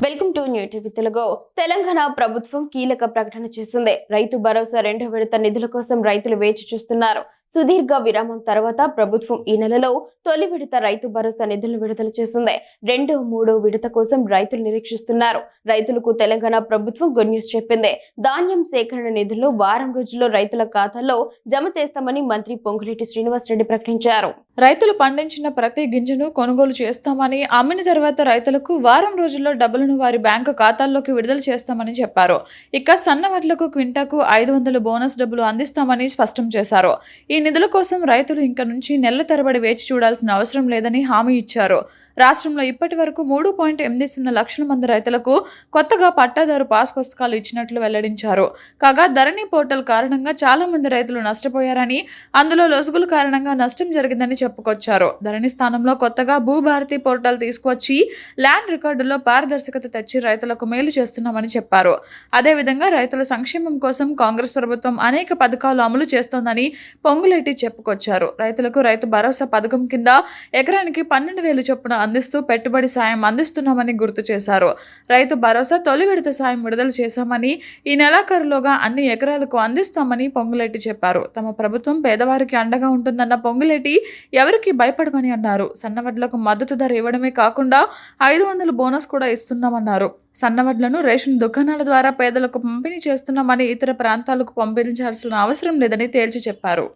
Welcome to new TV Telugu. Telangana ప్రభుత్వం కీలక ప్రకటన చేసింది. రైతు భరోసా 2వ విడత నిధుల కోసం రైతులు వేచి చూస్తున్నారు. సుదీర్ఘ విరామం తర్వాత ప్రభుత్వం ఈ నెలలో తొలి విడత రైతు భరోసా నిధులను విడుదల చేసింది. 2, 3 విడత కోసం రైతులు నిరీక్షిస్తున్నారు. రైతులకు తెలంగాణ ప్రభుత్వం గుడ్ న్యూస్ చెప్పింది. ధాన్యం సేకరణ నిధులను వారం రోజుల్లో రైతుల ఖాతాల్లో జమ చేస్తామని మంత్రి పొంగులేటి శ్రీనివాసరెడ్డి ప్రకటించారు. రైతులు పండించిన ప్రతి గింజను కొనుగోలు చేస్తామని, అమ్మిన తర్వాత రైతులకు వారం రోజుల్లో డబ్బులను వారి బ్యాంకు ఖాతాల్లోకి విడుదల చేస్తామని చెప్పారు. ఇక సన్న వడ్లకు క్వింటాకు 500 బోనస్ డబ్బులు అందిస్తామని స్పష్టం చేశారు. ఈ నిధుల కోసం రైతులు ఇంక నుంచి నెలల తరబడి వేచి చూడాల్సిన అవసరం లేదని హామీ ఇచ్చారు. రాష్ట్రంలో ఇప్పటి వరకు 3.80 లక్షల మంది రైతులకు కొత్తగా పట్టాదారు పాస్ పుస్తకాలు ఇచ్చినట్లు వెల్లడించారు. కాగా ధరణి పోర్టల్ కారణంగా చాలా మంది రైతులు నష్టపోయారని, అందులో లొసుగుల కారణంగా నష్టం జరిగిందని చెప్పుకొచ్చారు. ధరణి స్థానంలో కొత్తగా భూభారతి పోర్టల్ తీసుకువచ్చి ల్యాండ్ రికార్డుల్లో పారదర్శకత తెచ్చి రైతులకు మేలు చేస్తున్నామని చెప్పారు. అదేవిధంగా రైతుల సంక్షేమం కోసం కాంగ్రెస్ ప్రభుత్వం అనేక పథకాలు అమలు చేస్తోందని పొంగులేటి చెప్పుకొచ్చారు. రైతులకు రైతు భరోసా పథకం కింద ఎకరానికి 12,000 చొప్పున అందిస్తూ పెట్టుబడి సాయం అందిస్తున్నామని గుర్తు చేశారు. రైతు భరోసా తొలి విడత సాయం విడుదల చేశామని, ఈ నెలాఖరులోగా అన్ని ఎకరాలకు అందిస్తామని పొంగులేటి చెప్పారు. తమ ప్రభుత్వం పేదవారికి అండగా ఉంటుందన్న పొంగులేటి ఎవరికి భయపడమని అన్నారు. సన్నవడ్లకు మద్దతు ధర ఇవ్వడమే కాకుండా 500 బోనస్ కూడా ఇస్తున్నామన్నారు. సన్నవడ్లను రేషన్ దుకాణాల ద్వారా పేదలకు పంపిణీ చేస్తున్నామని, ఇతర ప్రాంతాలకు పంపించాల్సిన అవసరం లేదని తేల్చి చెప్పారు.